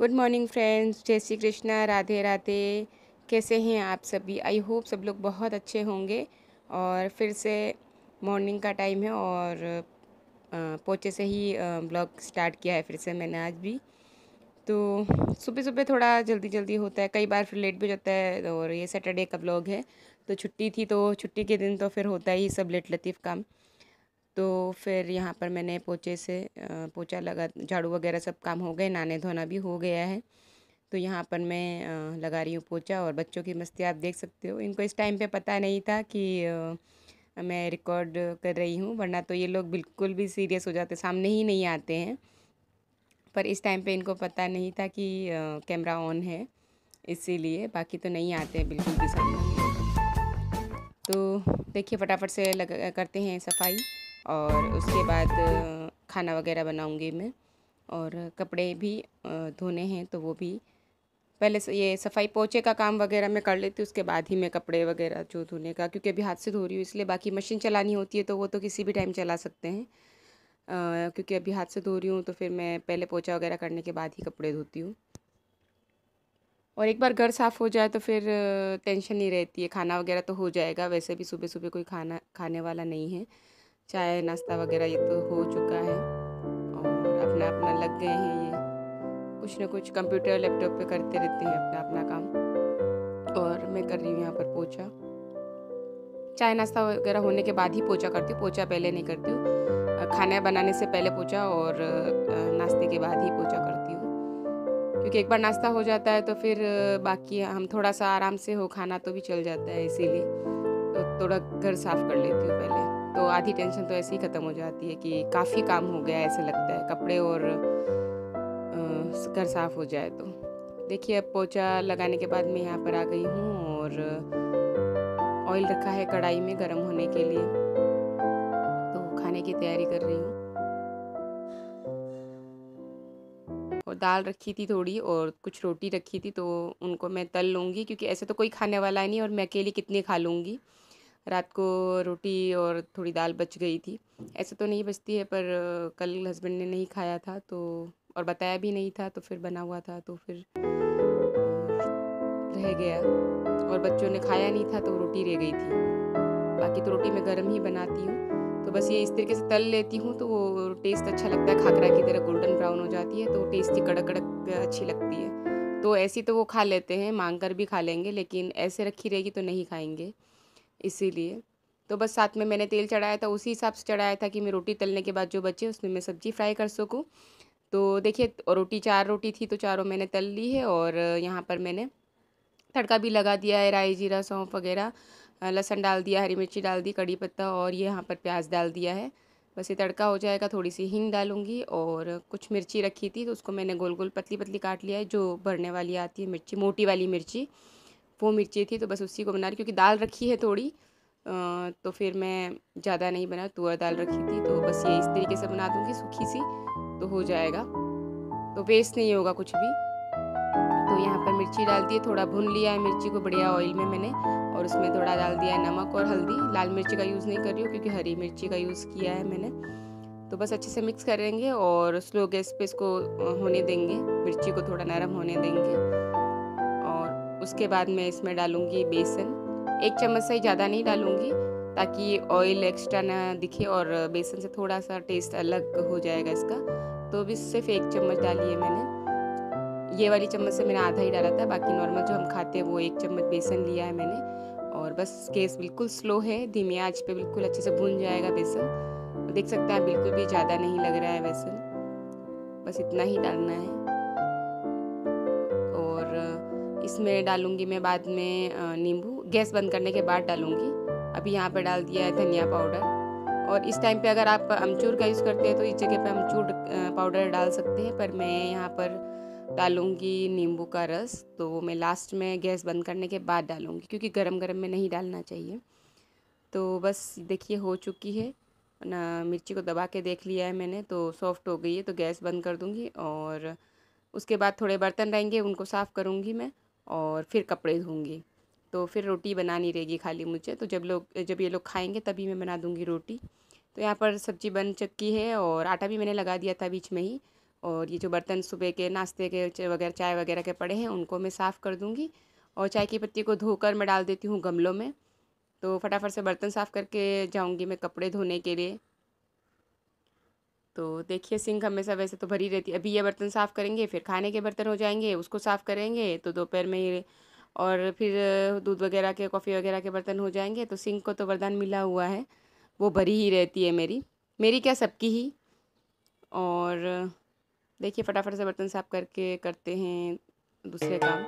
Good morning friends, जय श्री कृष्णा, राधे राधे। कैसे हैं आप सभी? आई होप सब लोग बहुत अच्छे होंगे। और फिर से मॉर्निंग का टाइम है और पोचे से ही ब्लॉग स्टार्ट किया है फिर से मैंने आज भी। तो सुबह सुबह थोड़ा जल्दी जल्दी होता है, कई बार फिर लेट भी हो जाता है। और ये सैटरडे का ब्लॉग है तो छुट्टी थी, तो छुट्टी के दिन तो फिर होता ही सब लेट लतीफ़ काम। तो फिर यहाँ पर मैंने पोचे से पोछा लगा, झाड़ू वगैरह सब काम हो गए, नहाने धोना भी हो गया है। तो यहाँ पर मैं लगा रही हूँ पोछा। और बच्चों की मस्ती आप देख सकते हो। इनको इस टाइम पे पता नहीं था कि मैं रिकॉर्ड कर रही हूँ, वरना तो ये लोग बिल्कुल भी सीरियस हो जाते, सामने ही नहीं आते हैं। पर इस टाइम पे इनको पता नहीं था कि कैमरा ऑन है, इसीलिए। बाकी तो नहीं आते हैं बिल्कुल भी सामने। तो देखिए फटाफट से करते हैं सफाई। और उसके बाद खाना वगैरह बनाऊंगी मैं। और कपड़े भी धोने हैं, तो वो भी पहले से ये सफाई पोछे का काम वगैरह मैं कर लेती हूँ, उसके बाद ही मैं कपड़े वगैरह जो धोने का, क्योंकि अभी हाथ से धो रही हूँ इसलिए। बाकी मशीन चलानी होती है तो वो तो किसी भी टाइम चला सकते हैं। क्योंकि अभी हाथ से धो रही हूँ तो फिर मैं पहले पोछा वगैरह करने के बाद ही कपड़े धोती हूँ। और एक बार घर साफ़ हो जाए तो फिर टेंशन नहीं रहती है। खाना वगैरह तो हो जाएगा, वैसे भी सुबह सुबह कोई खाना खाने वाला नहीं है। चाय नाश्ता वगैरह ये तो हो चुका है और अपना अपना लग गए हैं। ये कुछ ना कुछ कंप्यूटर लैपटॉप पे करते रहते हैं अपना अपना काम। और मैं कर रही हूँ यहाँ पर पोछा। चाय नाश्ता वगैरह होने के बाद ही पोछा करती हूँ, पोछा पहले नहीं करती हूँ। खाना बनाने से पहले पोछा और नाश्ते के बाद ही पोछा करती हूँ। क्योंकि एक बार नाश्ता हो जाता है तो फिर बाकी हम थोड़ा सा आराम से हो खाना तो भी चल जाता है, इसीलिए तो थोड़ा घर साफ़ कर लेती हूँ पहले। तो आधी टेंशन तो ऐसे ही ख़त्म हो जाती है कि काफ़ी काम हो गया ऐसे लगता है, कपड़े और घर साफ़ हो जाए तो। देखिए अब पोछा लगाने के बाद मैं यहाँ पर आ गई हूँ और ऑयल रखा है कढ़ाई में गर्म होने के लिए, तो खाने की तैयारी कर रही हूँ। और दाल रखी थी थोड़ी और कुछ रोटी रखी थी, तो उनको मैं तल लूँगी, क्योंकि ऐसे तो कोई खाने वाला नहीं और मैं अकेली कितनी खा लूँगी। रात को रोटी और थोड़ी दाल बच गई थी। ऐसे तो नहीं बचती है, पर कल हस्बैंड ने नहीं खाया था तो, और बताया भी नहीं था, तो फिर बना हुआ था तो फिर रह गया। और बच्चों ने खाया नहीं था तो रोटी रह गई थी। बाकी तो रोटी मैं गर्म ही बनाती हूँ। तो बस ये इस तरीके से तल लेती हूँ तो वो टेस्ट अच्छा लगता है, खाकरा की तरह गोल्डन ब्राउन हो जाती है तो टेस्टी कड़क कड़क अच्छी लगती है। तो ऐसी तो वो खा लेते हैं, मांग कर भी खा लेंगे, लेकिन ऐसे रखी रहेगी तो नहीं खाएंगे, इसीलिए। तो बस साथ में मैंने तेल चढ़ाया था, उसी हिसाब से चढ़ाया था कि मैं रोटी तलने के बाद जो बचे उसमें मैं सब्ज़ी फ्राई कर सकूँ। तो देखिए रोटी 4 रोटी थी तो चारों मैंने तल ली है। और यहाँ पर मैंने तड़का भी लगा दिया है, राई जीरा सौंफ वगैरह, लहसुन डाल दिया, हरी मिर्ची डाल दी, कड़ी पत्ता, और ये यहाँ पर प्याज डाल दिया है। बस ये तड़का हो जाएगा, थोड़ी सी हींग डालूंगी। और कुछ मिर्ची रखी थी तो उसको मैंने गोल गोल पतली पतली काट लिया है, जो भरने वाली आती है मिर्ची, मोटी वाली मिर्ची, वो मिर्ची थी। तो बस उसी को बना रही, क्योंकि दाल रखी है थोड़ी, तो फिर मैं ज़्यादा नहीं बना, तुअर दाल रखी थी तो बस ये इस तरीके से बना दूँगी सूखी सी, तो हो जाएगा, तो वेस्ट नहीं होगा कुछ भी। तो यहाँ पर मिर्ची डाल दी, थोड़ा भून लिया है मिर्ची को बढ़िया ऑयल में मैंने। और उसमें थोड़ा डाल दिया है नमक और हल्दी। लाल मिर्ची का यूज़ नहीं कर रही हूँ क्योंकि हरी मिर्ची का यूज़ किया है मैंने। तो बस अच्छे से मिक्स करेंगे और स्लो गैस पे इसको होने देंगे, मिर्ची को थोड़ा नरम होने देंगे। और उसके बाद मैं इसमें डालूँगी बेसन, 1 चम्मच से ज़्यादा नहीं डालूँगी, ताकि ऑयल एक्स्ट्रा ना दिखे और बेसन से थोड़ा सा टेस्ट अलग हो जाएगा इसका। तो अभी सिर्फ 1 चम्मच डाली है मैंने। ये वाली चम्मच से मैंने आधा ही डाला था, बाकी नॉर्मल जो हम खाते हैं वो 1 चम्मच बेसन लिया है मैंने। और बस गैस बिल्कुल स्लो है, धीमी आंच पे बिल्कुल अच्छे से भून जाएगा बेसन। देख सकते हैं बिल्कुल भी ज़्यादा नहीं लग रहा है बेसन, बस इतना ही डालना है। और इसमें डालूँगी मैं बाद में नींबू, गैस बंद करने के बाद डालूँगी। अभी यहाँ पे डाल दिया है धनिया पाउडर। और इस टाइम पे अगर आप अमचूर का यूज़ करते हैं तो इस जगह पे अमचूर पाउडर डाल सकते हैं, पर मैं यहाँ पर डालूँगी नींबू का रस, तो वो मैं लास्ट में गैस बंद करने के बाद डालूँगी, क्योंकि गरम गरम में नहीं डालना चाहिए। तो बस देखिए हो चुकी है ना, मिर्ची को दबा के देख लिया है मैंने तो सॉफ्ट हो गई है, तो गैस बंद कर दूँगी। और उसके बाद थोड़े बर्तन रहेंगे उनको साफ़ करूँगी मैं, और फिर कपड़े धोऊँगी। तो फिर रोटी बनानी रहेगी खाली मुझे, तो जब ये लोग खाएंगे तभी मैं बना दूँगी रोटी। तो यहाँ पर सब्ज़ी बन चुकी है और आटा भी मैंने लगा दिया था बीच में ही। और ये जो बर्तन सुबह के नाश्ते के वगैरह चाय वगैरह के पड़े हैं उनको मैं साफ़ कर दूँगी। और चाय की पत्ती को धोकर मैं डाल देती हूँ गमलों में। तो फटाफट से बर्तन साफ़ करके जाऊँगी मैं कपड़े धोने के लिए। तो देखिए सिंक हमेशा वैसे तो भरी रहती है। अभी ये बर्तन साफ़ करेंगे, फिर खाने के बर्तन हो जाएंगे, उसको साफ़ करेंगे तो दोपहर में ये, और फिर दूध वगैरह के कॉफ़ी वगैरह के बर्तन हो जाएंगे। तो सिंक को तो वरदान मिला हुआ है, वो भरी ही रहती है मेरी, मेरी क्या सबकी ही। और देखिए फटाफट से बर्तन साफ़ करके करते हैं दूसरे काम।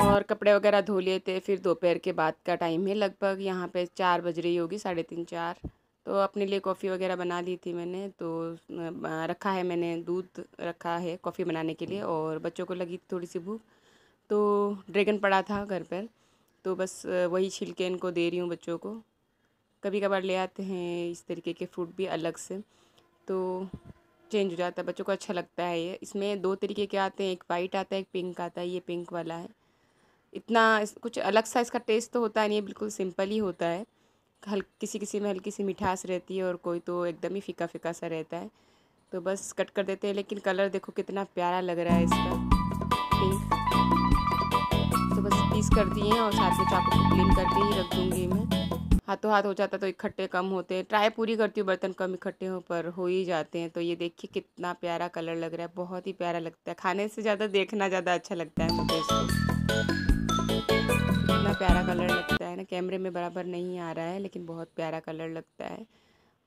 और कपड़े वगैरह धो लिए थे। फिर दोपहर के बाद का टाइम है, लगभग यहाँ पे 4 बज रही होगी, 3:30 4। तो अपने लिए कॉफ़ी वगैरह बना ली थी मैंने। तो रखा है, मैंने दूध रखा है कॉफ़ी बनाने के लिए। और बच्चों को लगी थोड़ी सी भूख, तो ड्रैगन पड़ा था घर पर, तो बस वही छिलके इनको दे रही हूँ बच्चों को। कभी कभार ले आते हैं इस तरीके के फ्रूट भी अलग से, तो चेंज हो जाता है, बच्चों को अच्छा लगता है ये। इसमें 2 तरीके के आते हैं, एक वाइट आता है, एक पिंक आता है। ये पिंक वाला है। इतना कुछ अलग सा इसका टेस्ट तो होता नहीं है, बिल्कुल सिंपल ही होता है। किसी किसी में हल्की सी मिठास रहती है और कोई तो एकदम ही फीका फीका सा रहता है। तो बस कट कर देते हैं। लेकिन कलर देखो कितना प्यारा लग रहा है इसका, पिंक। तो बस पीस कर दिए हैं और साथ में चाकू को क्लीन करके ही रख दूँगी मैं। हाथों हाथ हो जाता तो इकट्ठे कम होते हैं। ट्राई पूरी करती हूँ बर्तन कम इकट्ठे हो, पर हो ही जाते हैं। तो ये देखिए कितना प्यारा कलर लग रहा है, बहुत ही प्यारा लगता है। खाने से ज़्यादा देखना ज़्यादा अच्छा लगता है मुझे इसको। इतना प्यारा कलर लगता है ना, कैमरे में बराबर नहीं आ रहा है लेकिन बहुत प्यारा कलर लगता है।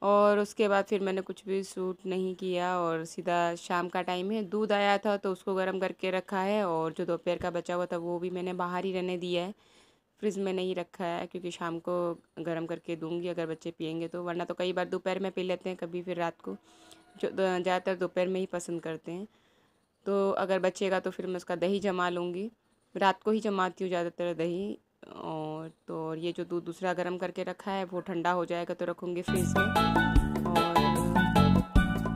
और उसके बाद फिर मैंने कुछ भी शूट नहीं किया और सीधा शाम का टाइम है। दूध आया था तो उसको गर्म करके रखा है, और जो दोपहर का बचा हुआ था वो भी मैंने बाहर ही रहने दिया है, फ्रिज में नहीं रखा है, क्योंकि शाम को गर्म करके दूंगी अगर बच्चे पियेंगे तो। वरना तो कई बार दोपहर में पी लेते हैं, कभी फिर रात को। जो ज़्यादातर दोपहर में ही पसंद करते हैं। तो अगर बचेगा तो फिर मैं उसका दही जमा लूँगी। रात को ही जमाती हूँ ज़्यादातर दही। और तो और ये जो दूध दूसरा गर्म करके रखा है वो ठंडा हो जाएगा तो रखूँगी फ्रिज में। और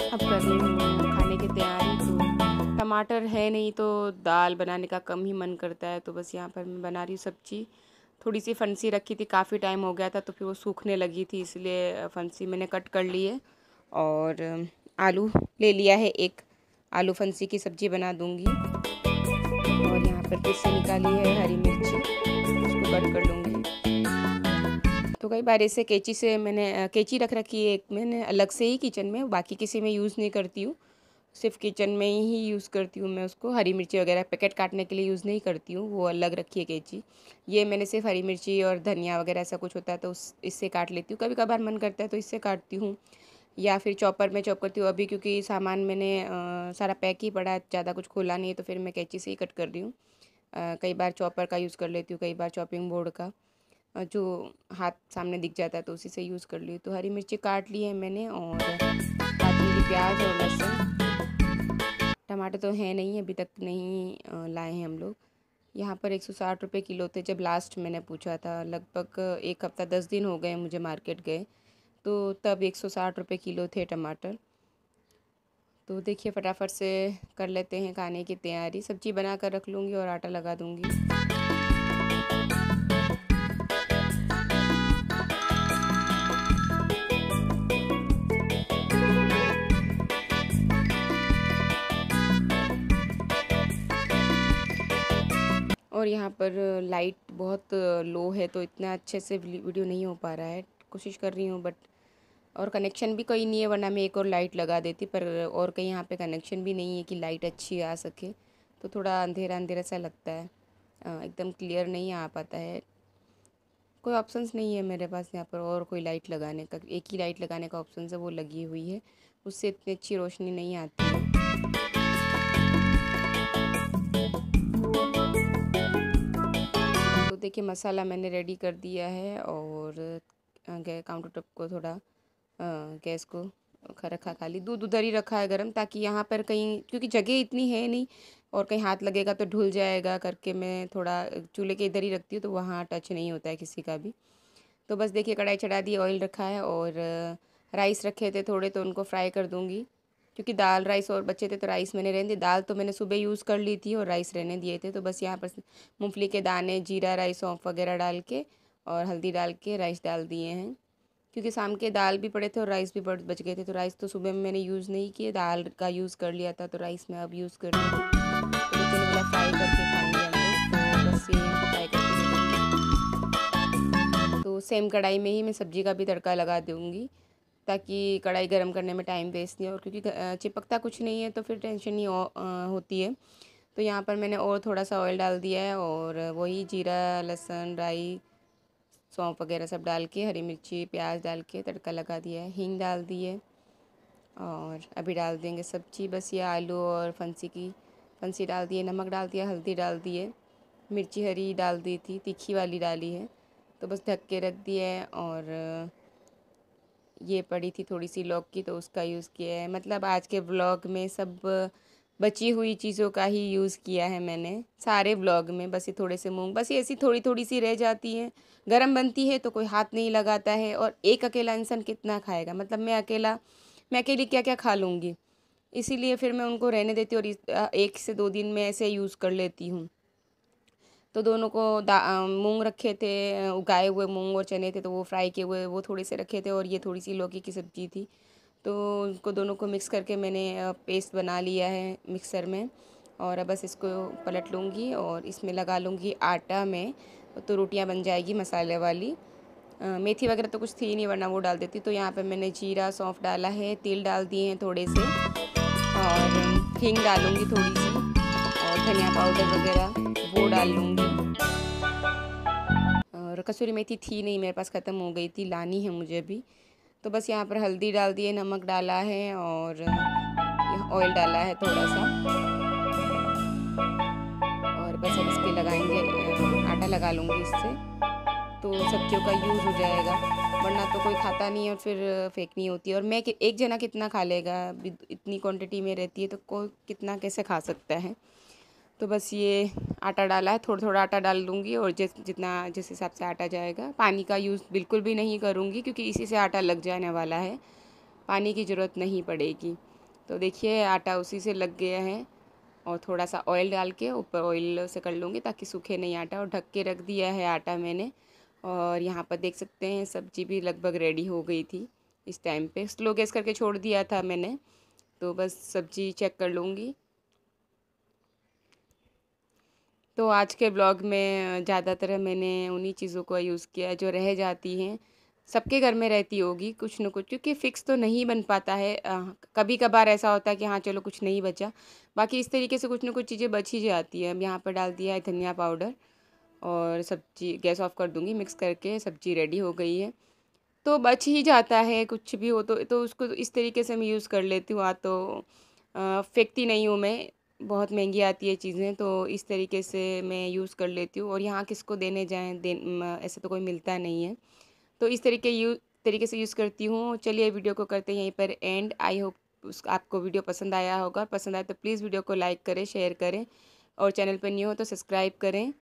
अब कर रही हूँ खाने की तैयारी। तो टमाटर है नहीं तो दाल बनाने का कम ही मन करता है, तो बस यहाँ पर मैं बना रही हूँ सब्जी। थोड़ी सी फंसी रखी थी, काफ़ी टाइम हो गया था तो फिर वो सूखने लगी थी, इसलिए फंसी मैंने कट कर ली है। और आलू ले लिया है एक, आलू फंसी की सब्ज़ी बना दूँगी। और यहाँ पर फिर से निकाली है हरी मिर्ची, उसको कट कर लूँगी। तो कई बार ऐसे कैंची से मैंने कैंची रख रखी है एक मैंने अलग से ही किचन में, बाकी किसी में यूज़ नहीं करती हूँ, सिर्फ किचन में ही यूज़ करती हूँ मैं उसको। हरी मिर्ची वगैरह पैकेट काटने के लिए यूज़ नहीं करती हूँ, वो अलग रखी है कैंची। ये मैंने सिर्फ हरी मिर्ची और धनिया वगैरह ऐसा कुछ होता है तो इससे काट लेती हूँ। कभी कभार मन करता है तो इससे काटती हूँ, या फिर चॉपर में चॉप करती हूँ। अभी क्योंकि सामान मैंने सारा पैक ही पड़ा है, ज़्यादा कुछ खोला नहीं है, तो फिर मैं कैंची से ही कट कर रही हूँ। कई बार चॉपर का यूज़ कर लेती हूँ, कई बार चॉपिंग बोर्ड का, जो हाथ सामने दिख जाता है तो उसी से यूज़ कर ली। तो हरी मिर्ची काट ली है मैंने, और काटूँगी प्याज और लहसुन। टमाटर तो है नहीं, अभी तक नहीं लाए हैं हम लोग। यहाँ पर 160 रुपये किलो थे जब लास्ट मैंने पूछा था। लगभग 1 हफ्ता 10 दिन हो गए मुझे मार्केट गए, तो तब 160 रुपये किलो थे टमाटर। तो देखिए फटाफट से कर लेते हैं खाने की तैयारी। सब्जी बना कर रख लूँगी और आटा लगा दूँगी। और यहाँ पर लाइट बहुत लो है तो इतना अच्छे से वीडियो नहीं हो पा रहा है, कोशिश कर रही हूँ बट। और कनेक्शन भी कोई नहीं है, वरना मैं एक और लाइट लगा देती, पर और कहीं यहाँ पे कनेक्शन भी नहीं है कि लाइट अच्छी आ सके, तो थोड़ा अंधेरा अंधेरा सा लगता है, एकदम क्लियर नहीं आ पाता है। कोई ऑप्शंस नहीं है मेरे पास यहाँ पर और कोई लाइट लगाने का, एक ही लाइट लगाने का ऑप्शन है, वो लगी हुई है, उससे इतनी अच्छी रोशनी नहीं आती है। तो देखिए मसाला मैंने रेडी कर दिया है, और काउंटर टॉप को थोड़ा गैस को रखा खाली, दूध उधर ही रखा है गरम, ताकि यहाँ पर कहीं, क्योंकि जगह इतनी है नहीं और कहीं हाथ लगेगा तो ढुल जाएगा करके, मैं थोड़ा चूल्हे के इधर ही रखती हूँ तो वहाँ टच नहीं होता है किसी का भी। तो बस देखिए कढ़ाई चढ़ा दी, ऑयल रखा है, और राइस रखे थे थोड़े तो उनको फ्राई कर दूँगी। क्योंकि दाल राइस और बचे थे तो राइस मैंने रहने दी। दाल तो मैंने सुबह यूज़ कर ली थी और राइस रहने दिए थे। तो बस यहाँ पर मूंगफली के दाने, जीरा राइस, सौंफ वगैरह डाल के और हल्दी डाल के राइस डाल दिए हैं। क्योंकि शाम के दाल भी पड़े थे और राइस भी बच गए थे, तो राइस तो सुबह में मैंने यूज़ नहीं किए, दाल का यूज़ कर लिया था, तो राइस मैं अब यूज़ कर रही हूँ। तो बच्चे ने बोला फ्राई करके खाएंगे हम लोग, तो बस ये इनको फ्राई करके दे दूँगी। तो सेम कढ़ाई में ही मैं सब्ज़ी का भी तड़का लगा दूँगी, ताकि कढ़ाई गर्म करने में टाइम वेस्ट नहीं हो, और क्योंकि चिपकता कुछ नहीं है तो फिर टेंशन नहीं होती है। तो यहाँ पर मैंने और थोड़ा सा ऑयल डाल दिया है और वही जीरा, लहसुन, राई, सौंफ वगैरह सब डाल के, हरी मिर्ची, प्याज डाल के तड़का लगा दिया है। हींग डाल दी है और अभी डाल देंगे सब्जी। बस ये आलू और फंसी डाल दिए, नमक डाल दिया, हल्दी डाल दी है, मिर्ची हरी डाल दी थी, तीखी वाली डाली है। तो बस ढक के रख दिया है। और ये पड़ी थी थोड़ी सी लौकी, तो उसका यूज़ किया है। मतलब आज के व्लॉग में सब बची हुई चीज़ों का ही यूज़ किया है मैंने सारे व्लॉग में। बस ये थोड़े से मूंग, बस ये ऐसी थोड़ी थोड़ी सी रह जाती हैं, गरम बनती है तो कोई हाथ नहीं लगाता है, और एक अकेला इंसान कितना खाएगा, मतलब मैं अकेली क्या क्या खा लूँगी। इसीलिए फिर मैं उनको रहने देती हूँ और 1 से 2 दिन में ऐसे यूज़ कर लेती हूँ। तो दोनों को मूंग रखे थे, उगाए हुए मूंग और चने थे, तो वो फ्राई किए हुए वो थोड़े से रखे थे, और ये थोड़ी सी लौकी की सब्ज़ी थी। तो उनको दोनों को मिक्स करके मैंने पेस्ट बना लिया है मिक्सर में। और अब बस इसको पलट लूँगी और इसमें लगा लूँगी आटा में, तो रोटियां बन जाएगी मसाले वाली। मेथी वगैरह तो कुछ थी नहीं, वरना वो डाल देती। तो यहाँ पे मैंने जीरा, सौंफ डाला है, तिल डाल दिए हैं थोड़े से, और हींग डालूँगी थोड़ी सी, और धनिया पाउडर वगैरह वो डाल लूँगी। और कसूरी मेथी थी नहीं मेरे पास, ख़त्म हो गई थी, लानी है मुझे भी। तो बस यहाँ पर हल्दी डाल दी है, नमक डाला है, और ऑयल डाला है थोड़ा सा, और बस अब इसके लगाएंगे, आटा लगा लूँगी इससे, तो सब्जियों का यूज़ हो जाएगा। वरना तो कोई खाता नहीं है और फिर फेंकनी होती है, और मैं एक जना कितना खा लेगा, इतनी क्वांटिटी में रहती है तो कोई कितना कैसे खा सकता है। तो बस ये आटा डाला है, थोड़ा थोड़ा आटा डाल दूँगी, और जिस हिसाब से आटा जाएगा। पानी का यूज़ बिल्कुल भी नहीं करूँगी, क्योंकि इसी से आटा लग जाने वाला है, पानी की ज़रूरत नहीं पड़ेगी। तो देखिए आटा उसी से लग गया है, और थोड़ा सा ऑयल डाल के ऊपर ऑयल से कर लूँगी ताकि सूखे नहीं आटा, और ढक के रख दिया है आटा मैंने। और यहाँ पर देख सकते हैं सब्जी भी लगभग रेडी हो गई थी। इस टाइम पे स्लो गैस करके छोड़ दिया था मैंने, तो बस सब्जी चेक कर लूँगी। तो आज के ब्लॉग में ज़्यादातर मैंने उन्हीं चीज़ों का यूज़ किया है जो रह जाती हैं, सबके घर में रहती होगी कुछ न कुछ, क्योंकि फ़िक्स तो नहीं बन पाता है। कभी कभार ऐसा होता है कि हाँ चलो कुछ नहीं बचा, बाकी इस तरीके से कुछ न कुछ चीज़ें बच ही जाती है। अब यहाँ पर डाल दिया है धनिया पाउडर, और सब्जी गैस ऑफ कर दूँगी। मिक्स करके सब्जी रेडी हो गई है। तो बच ही जाता है, कुछ भी हो तो उसको इस तरीके से मैं यूज़ कर लेती हूँ। तो फेंकती नहीं हूँ मैं, बहुत महंगी आती है चीज़ें, तो इस तरीके से मैं यूज़ कर लेती हूँ। और यहाँ किसको देने जाएँ, ऐसे तो कोई मिलता नहीं है, तो इस तरीके से यूज़ करती हूँ। चलिए वीडियो को करते हैं यहीं पर एंड। आई होप आपको वीडियो पसंद आया होगा। पसंद आए तो प्लीज़ वीडियो को लाइक करें, शेयर करें, और चैनल पर न्यू हो तो सब्सक्राइब करें।